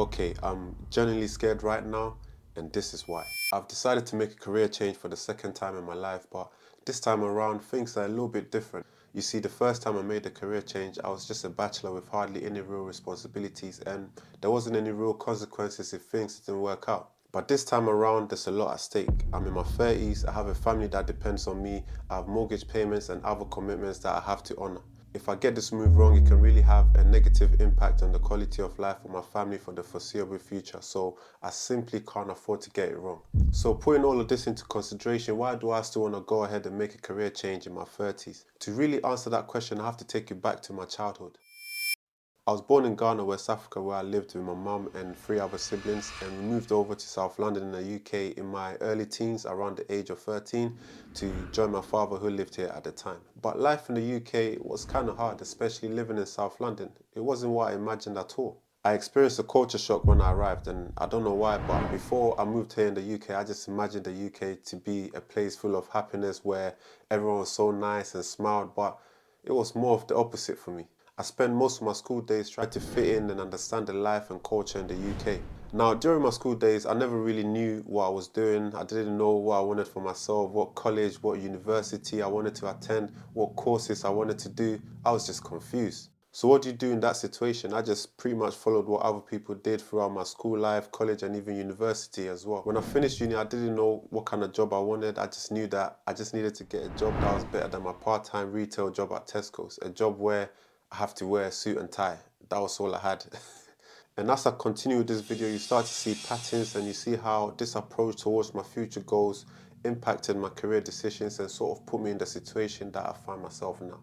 Okay, I'm genuinely scared right now, and this is why. I've decided to make a career change for the second time in my life, but this time around, things are a little bit different. You see, the first time I made a career change, I was just a bachelor with hardly any real responsibilities, and there wasn't any real consequences if things didn't work out. But this time around, there's a lot at stake. I'm in my 30s, I have a family that depends on me, I have mortgage payments and other commitments that I have to honor. If I get this move wrong, it can really have a negative impact on the quality of life of my family for the foreseeable future. So I simply can't afford to get it wrong. So putting all of this into consideration, why do I still want to go ahead and make a career change in my 30s? To really answer that question, I have to take you back to my childhood. I was born in Ghana, West Africa, where I lived with my mum and three other siblings, and we moved over to South London in the UK in my early teens, around the age of 13, to join my father who lived here at the time. But life in the UK was kind of hard, especially living in South London. It wasn't what I imagined at all. I experienced a culture shock when I arrived, and I don't know why, but before I moved here in the UK, I just imagined the UK to be a place full of happiness where everyone was so nice and smiled, but it was more of the opposite for me. I spent most of my school days trying to fit in and understand the life and culture in the UK. Now, during my school days, I never really knew what I was doing. I didn't know what I wanted for myself, what college, what university I wanted to attend, what courses I wanted to do. I was just confused. So what do you do in that situation? I just pretty much followed what other people did throughout my school life, college, and even university as well. When I finished uni, I didn't know what kind of job I wanted. I just knew that I just needed to get a job that was better than my part-time retail job at Tesco's, a job where I have to wear a suit and tie. That was all I had. And as I continue with this video, you start to see patterns and you see how this approach towards my future goals impacted my career decisions and sort of put me in the situation that I find myself now.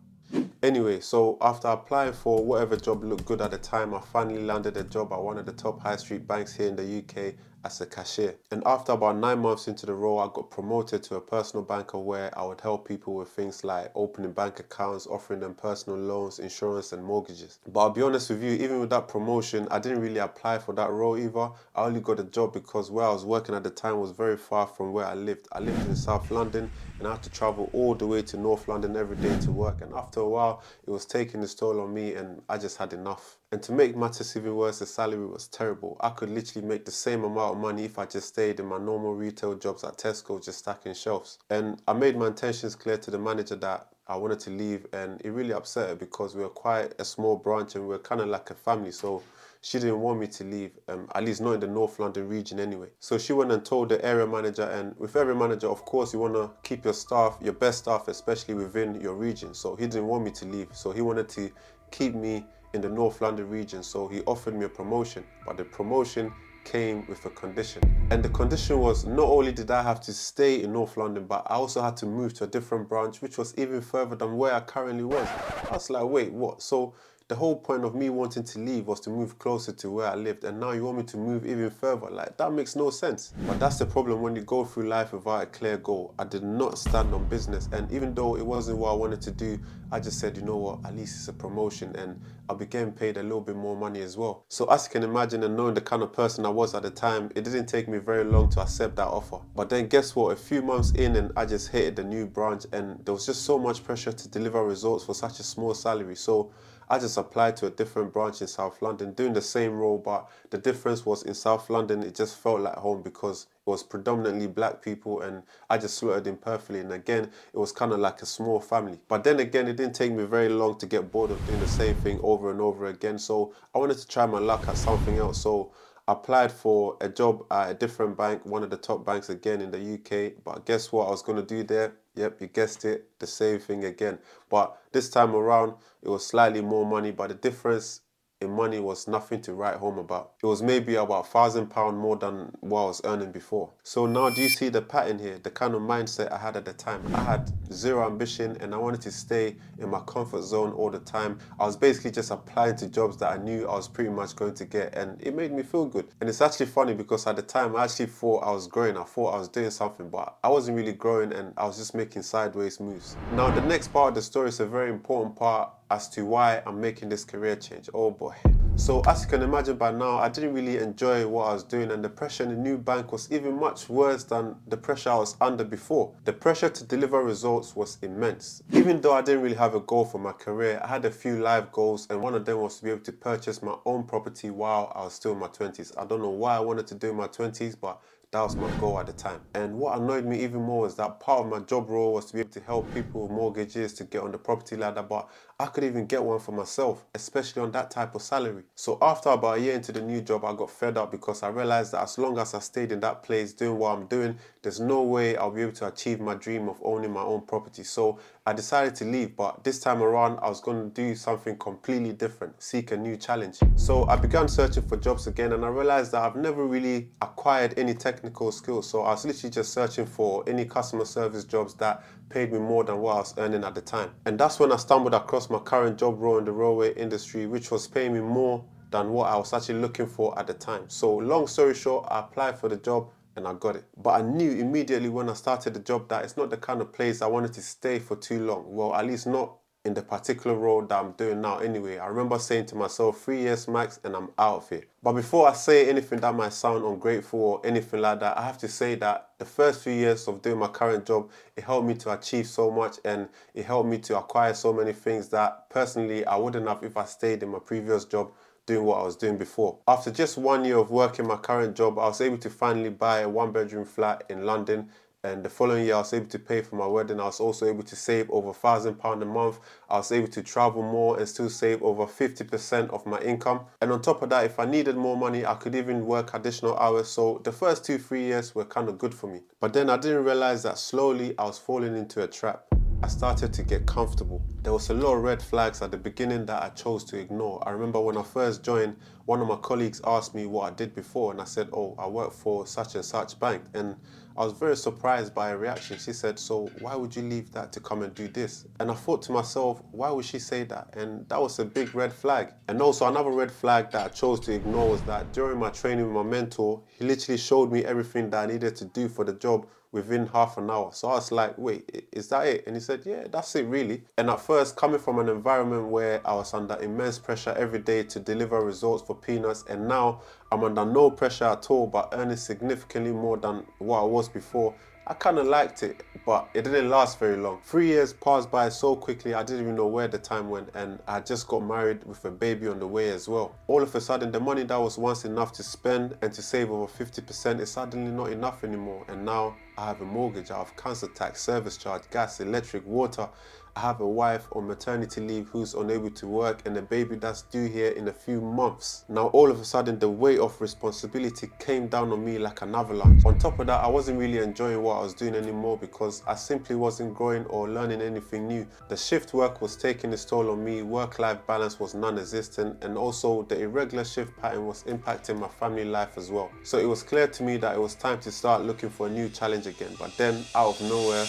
Anyway, so after applying for whatever job looked good at the time, I finally landed a job at one of the top high street banks here in the UK as a cashier. And after about 9 months into the role, I got promoted to a personal banker where I would help people with things like opening bank accounts, offering them personal loans, insurance and mortgages. But I'll be honest with you, even with that promotion, I didn't really apply for that role either. I only got a job because where I was working at the time was very far from where I lived. I lived in South London and I had to travel all the way to North London every day to work. And after a while, it was taking its toll on me and I just had enough. And to make matters even worse, the salary was terrible. I could literally make the same amount of money if I just stayed in my normal retail jobs at Tesco, just stacking shelves. And I made my intentions clear to the manager that I wanted to leave, and it really upset her because we were quite a small branch and we were kind of like a family. So she didn't want me to leave, at least not in the North London region anyway. So she went and told the area manager, and with every manager, of course, you want to keep your staff, your best staff, especially within your region. So he didn't want me to leave. So he wanted to keep me in the North London region. So he offered me a promotion, but the promotion came with a condition. And the condition was not only did I have to stay in North London, but I also had to move to a different branch, which was even further than where I currently was. I was like, wait, what? So the whole point of me wanting to leave was to move closer to where I lived, and now you want me to move even further? Like, that makes no sense. But that's the problem when you go through life without a clear goal. I did not stand on business, and even though it wasn't what I wanted to do, I just said, you know what, at least it's a promotion and I'll be getting paid a little bit more money as well. So as you can imagine, and knowing the kind of person I was at the time, it didn't take me very long to accept that offer. But then guess what, a few months in and I just hated the new branch, and there was just so much pressure to deliver results for such a small salary. So I just applied to a different branch in South London, doing the same role, but the difference was in South London, it just felt like home because it was predominantly black people and I just slotted in perfectly. And again, it was kind of like a small family. But then again, it didn't take me very long to get bored of doing the same thing over and over again. So I wanted to try my luck at something else. So I applied for a job at a different bank, one of the top banks again in the UK. But guess what I was going to do there? Yep, you guessed it, the same thing again. But this time around, it was slightly more money, but the difference in money was nothing to write home about. It was maybe about £1,000 more than what I was earning before. So now do you see the pattern here? The kind of mindset I had at the time. I had zero ambition and I wanted to stay in my comfort zone all the time. I was basically just applying to jobs that I knew I was pretty much going to get, and it made me feel good. And it's actually funny because at the time I actually thought I was growing. I thought I was doing something, but I wasn't really growing and I was just making sideways moves. Now the next part of the story is a very important part as to why I'm making this career change. Oh boy. So as you can imagine by now, I didn't really enjoy what I was doing, and the pressure in the new bank was even much worse than the pressure I was under before. The pressure to deliver results was immense. Even though I didn't really have a goal for my career, I had a few life goals, and one of them was to be able to purchase my own property while I was still in my 20s. I don't know why I wanted to do in my 20s, but that was my goal at the time. And what annoyed me even more is that part of my job role was to be able to help people with mortgages to get on the property ladder, but I could even get one for myself, especially on that type of salary. So after about a year into the new job, I got fed up because I realized that as long as I stayed in that place doing what I'm doing, there's no way I'll be able to achieve my dream of owning my own property. So I decided to leave, but this time around, I was going to do something completely different, seek a new challenge. So I began searching for jobs again, and I realized that I've never really acquired any technical skills. So I was literally just searching for any customer service jobs that paid me more than what I was earning at the time. And that's when I stumbled across my current job role in the railway industry, which was paying me more than what I was actually looking for at the time. So long story short, I applied for the job and I got it. But I knew immediately when I started the job that it's not the kind of place I wanted to stay for too long. Well, at least not in the particular role that I'm doing now anyway. I remember saying to myself, 3 years max and I'm out of here. But before I say anything that might sound ungrateful or anything like that, I have to say that the first few years of doing my current job, it helped me to achieve so much, and it helped me to acquire so many things that personally I wouldn't have if I stayed in my previous job doing what I was doing before. After just 1 year of working my current job, I was able to finally buy a 1-bedroom flat in London. And the following year, I was able to pay for my wedding. I was also able to save over £1,000 a month. I was able to travel more and still save over 50% of my income. And on top of that, if I needed more money, I could even work additional hours. So the first 2-3 years were kind of good for me. But then I didn't realize that slowly I was falling into a trap. I started to get comfortable. There was a lot of red flags at the beginning that I chose to ignore. I remember when I first joined, one of my colleagues asked me what I did before, and I said, oh, I work for such and such bank. And I was very surprised by her reaction. She said, so why would you leave that to come and do this? And I thought to myself, why would she say that? And that was a big red flag. And also another red flag that I chose to ignore was that during my training with my mentor, he literally showed me everything that I needed to do for the job within half an hour. So I was like, wait, is that it? And he said, yeah, that's it really. And at first, coming from an environment where I was under immense pressure every day to deliver results for peanuts, and now I'm under no pressure at all but earning significantly more than what I was before, I kind of liked it, but it didn't last very long. 3 years passed by so quickly, I didn't even know where the time went, and I just got married with a baby on the way as well. All of a sudden, the money that was once enough to spend and to save over 50% is suddenly not enough anymore, and now I have a mortgage, I have council tax, service charge, gas, electric, water. I have a wife on maternity leave who's unable to work, and a baby that's due here in a few months. Now all of a sudden the weight of responsibility came down on me like an avalanche. On top of that, I wasn't really enjoying what I was doing anymore because I simply wasn't growing or learning anything new. The shift work was taking its toll on me, work-life balance was non-existent, and also the irregular shift pattern was impacting my family life as well. So it was clear to me that it was time to start looking for a new challenge again. But then out of nowhere,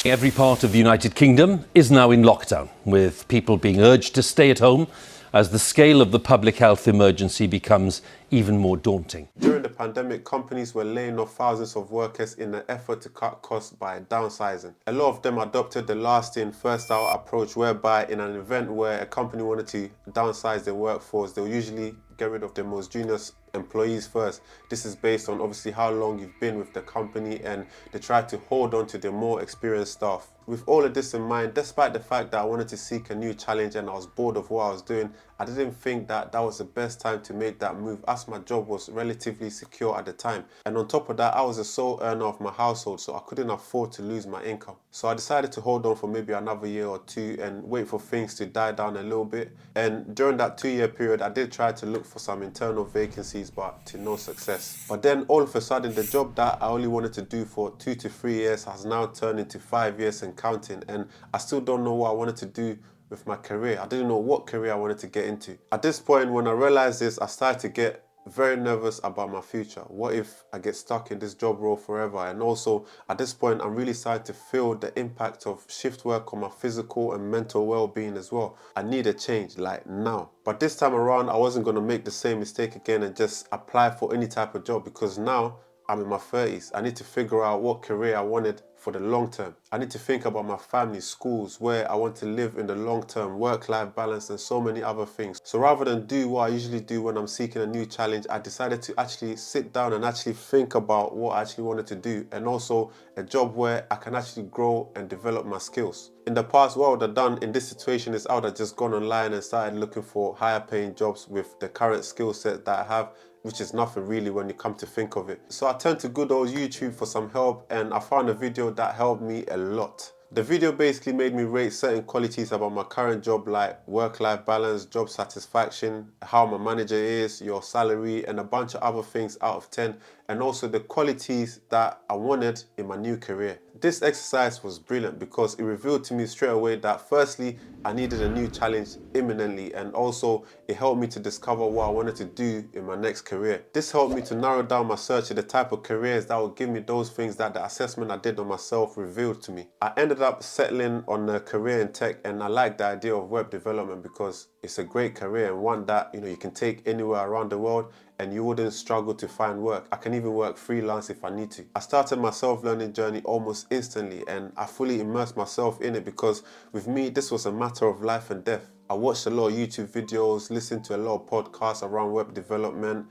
every part of the United Kingdom is now in lockdown, with people being urged to stay at home as the scale of the public health emergency becomes even more daunting. During the pandemic, companies were laying off thousands of workers in an effort to cut costs by downsizing. A lot of them adopted the last in, first out approach, whereby in an event where a company wanted to downsize their workforce, they'll usually get rid of the most junior employees first. This is based on obviously how long you've been with the company, and they try to hold on to the more experienced staff. With all of this in mind, despite the fact that I wanted to seek a new challenge and I was bored of what I was doing, I didn't think that that was the best time to make that move, as my job was relatively secure at the time. And on top of that, I was the sole earner of my household, so I couldn't afford to lose my income. So I decided to hold on for maybe another year or two and wait for things to die down a little bit. And during that 2-year period, I did try to look for some internal vacancies, but to no success. But then all of a sudden, the job that I only wanted to do for 2 to 3 years has now turned into 5 years and counting, and I still don't know what I wanted to do with my career. I didn't know what career I wanted to get into. At this point, when I realized this, I started to get very nervous about my future. What if I get stuck in this job role forever? And also at this point, I'm really starting to feel the impact of shift work on my physical and mental well-being as well. I need a change, like now. But this time around, I wasn't going to make the same mistake again and just apply for any type of job, because now I'm in my 30s. I need to figure out what career I wanted for the long term. I need to think about my family, schools, where I want to live in the long term, work-life balance, and so many other things. So rather than do what I usually do when I'm seeking a new challenge, I decided to actually sit down and actually think about what I actually wanted to do, and also a job where I can actually grow and develop my skills. In the past, what I would have done in this situation is I would have just gone online and started looking for higher paying jobs with the current skill set that I have, which is nothing really when you come to think of it. So I turned to good old YouTube for some help, and I found a video that helped me a lot. The video basically made me rate certain qualities about my current job, like work-life balance, job satisfaction, how my manager is, your salary, and a bunch of other things out of 10, and also the qualities that I wanted in my new career. This exercise was brilliant because it revealed to me straight away that firstly, I needed a new challenge imminently, and also it helped me to discover what I wanted to do in my next career. This helped me to narrow down my search to the type of careers that would give me those things that the assessment I did on myself revealed to me. I ended up settling on a career in tech, and I like the idea of web development because it's a great career and one that you can take anywhere around the world and you wouldn't struggle to find work. I can even work freelance if I need to. I started my self-learning journey almost instantly, and I fully immersed myself in it because with me this was a matter of life and death. I watched a lot of YouTube videos, listened to a lot of podcasts around web development,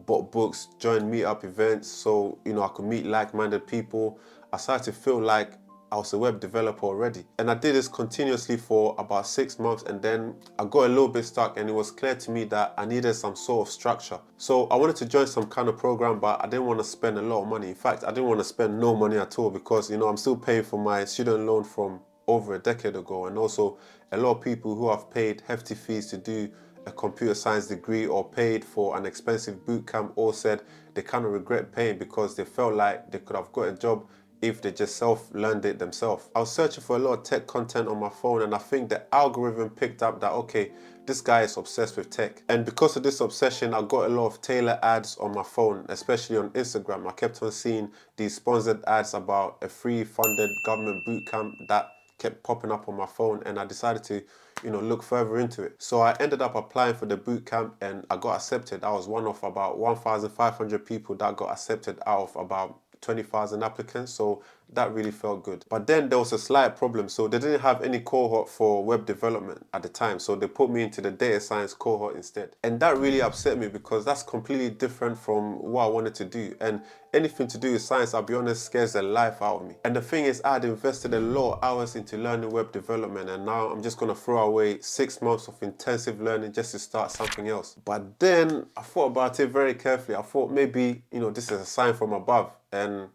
bought books, joined meetup events so I could meet like-minded people. I started to feel like I was a web developer already. And I did this continuously for about 6 months, and then I got a little bit stuck, and it was clear to me that I needed some sort of structure. So I wanted to join some kind of program, but I didn't want to spend a lot of money. In fact, I didn't want to spend no money at all because I'm still paying for my student loan from over a decade ago, and also a lot of people who have paid hefty fees to do a computer science degree or paid for an expensive boot camp all said they kind of regret paying because they felt like they could have got a job if they just self-learned it themselves. I was searching for a lot of tech content on my phone, and I think the algorithm picked up that, okay, this guy is obsessed with tech. And because of this obsession, I got a lot of tailor ads on my phone, especially on Instagram. I kept on seeing these sponsored ads about a free funded government boot camp that kept popping up on my phone, and I decided to look further into it. So I ended up applying for the boot camp, and I got accepted. I was one of about 1,500 people that got accepted out of about 20,000 applicants, so that really felt good. But then there was a slight problem. So they didn't have any cohort for web development at the time, so they put me into the data science cohort instead. And that really upset me because that's completely different from what I wanted to do. And anything to do with science, I'll be honest, scares the life out of me. And the thing is, I had invested a lot of hours into learning web development, and now I'm just going to throw away 6 months of intensive learning just to start something else. But then I thought about it very carefully. I thought maybe, this is a sign from above. And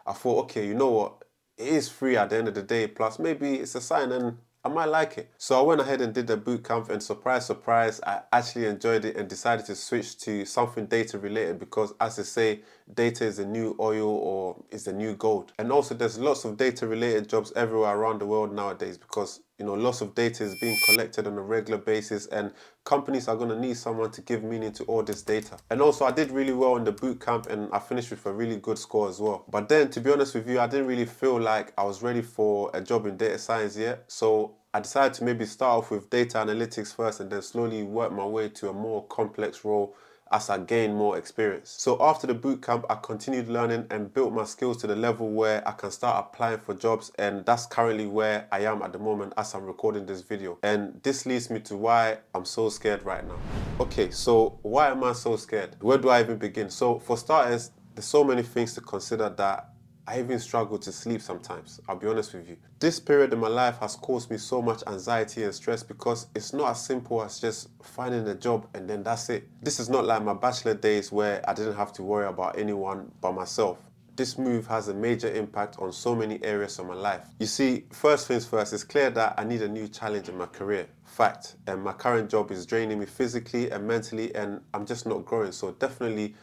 I thought, okay, you know what? It is free at the end of the day. Plus, maybe it's a sign and I might like it. So I went ahead and did the boot camp, and surprise, surprise, I actually enjoyed it and decided to switch to something data related because, as they say, data is the new oil or is the new gold. And also there's lots of data related jobs everywhere around the world nowadays because lots of data is being collected on a regular basis, and companies are going to need someone to give meaning to all this data. And also I did really well in the boot camp, and I finished with a really good score as well. But then, to be honest with you, I didn't really feel like I was ready for a job in data science yet. So I decided to maybe start off with data analytics first and then slowly work my way to a more complex role as I gained more experience. So after the boot camp, I continued learning and built my skills to the level where I can start applying for jobs, and that's currently where I am at the moment as I'm recording this video. And this leads me to why I'm so scared right now. Okay, so why am I so scared? Where do I even begin? So for starters, there's so many things to consider that I even struggle to sleep sometimes, I'll be honest with you. This period in my life has caused me so much anxiety and stress because it's not as simple as just finding a job and then that's it. This is not like my bachelor days where I didn't have to worry about anyone but myself. This move has a major impact on so many areas of my life. You see, first things first, it's clear that I need a new challenge in my career. Fact, and my current job is draining me physically and mentally, and I'm just not growing. So definitely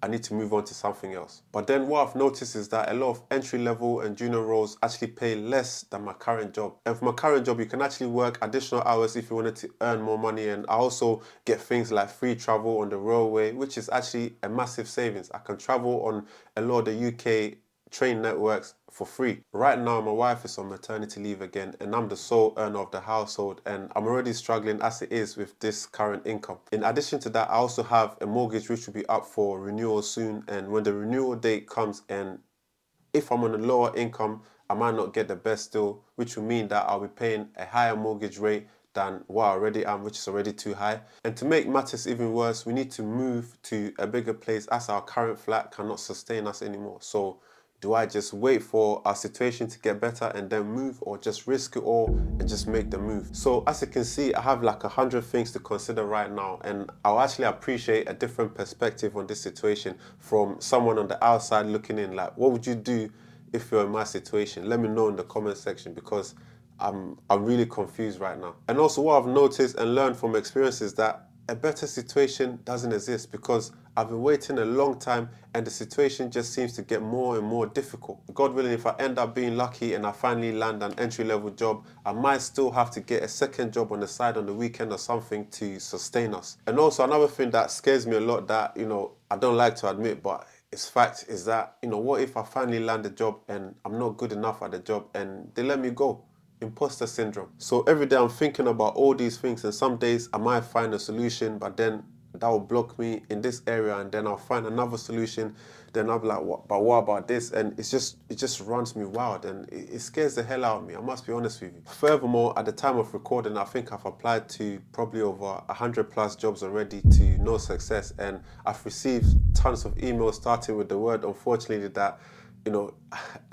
I need to move on to something else. But then what I've noticed is that a lot of entry level and junior roles actually pay less than my current job. And for my current job, you can actually work additional hours if you wanted to earn more money. And I also get things like free travel on the railway, which is actually a massive savings. I can travel on a lot of the UK train networks for free. Right now, my wife is on maternity leave again, and I'm the sole earner of the household, and I'm already struggling as it is with this current income. In addition to that, I also have a mortgage which will be up for renewal soon, and when the renewal date comes, and if I'm on a lower income, I might not get the best deal, which will mean that I'll be paying a higher mortgage rate than what I already am, which is already too high. And to make matters even worse, we need to move to a bigger place as our current flat cannot sustain us anymore. So do I just wait for our situation to get better and then move, or just risk it all and just make the move? So as you can see, I have like 100 things to consider right now, and I'll actually appreciate a different perspective on this situation from someone on the outside looking in. Like, what would you do if you're in my situation? Let me know in the comment section, because I'm really confused right now. And also, what I've noticed and learned from experience is that a better situation doesn't exist, because I've been waiting a long time and the situation just seems to get more and more difficult. God willing, if I end up being lucky and I finally land an entry-level job, I might still have to get a second job on the side on the weekend or something to sustain us. And also, another thing that scares me a lot that, I don't like to admit, but it's fact, is that, what if I finally land a job and I'm not good enough at the job and they let me go? Imposter syndrome. So every day I'm thinking about all these things, and some days I might find a solution, but then that will block me in this area, and then I'll find another solution, then I'll be like, what about this? And it just runs me wild, and it scares the hell out of me, I must be honest with you. Furthermore, at the time of recording, I think I've applied to probably over 100+ jobs already to no success, and I've received tons of emails starting with the word unfortunately that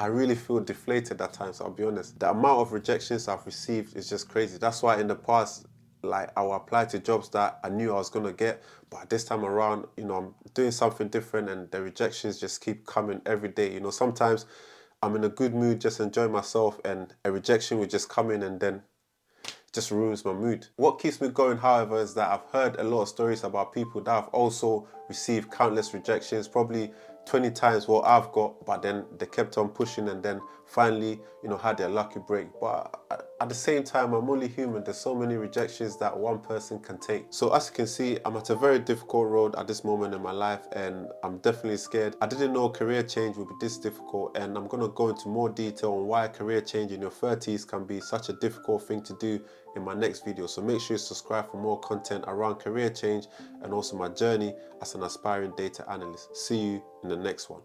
I really feel deflated at times, I'll be honest. The amount of rejections I've received is just crazy. That's why in the past, like, I will apply to jobs that I knew I was going to get, but this time around, I'm doing something different and the rejections just keep coming every day. Sometimes I'm in a good mood, just enjoying myself, and a rejection will just come in and then just ruins my mood. What keeps me going, however, is that I've heard a lot of stories about people that have also received countless rejections, probably 20 times what I've got, but then they kept on pushing and then finally, had their lucky break. But at the same time, I'm only human. There's so many rejections that one person can take. So as you can see, I'm at a very difficult road at this moment in my life, and I'm definitely scared. I didn't know career change would be this difficult, and I'm gonna go into more detail on why career change in your 30s can be such a difficult thing to do in my next video. So make sure you subscribe for more content around career change and also my journey as an aspiring data analyst. See you in the next one.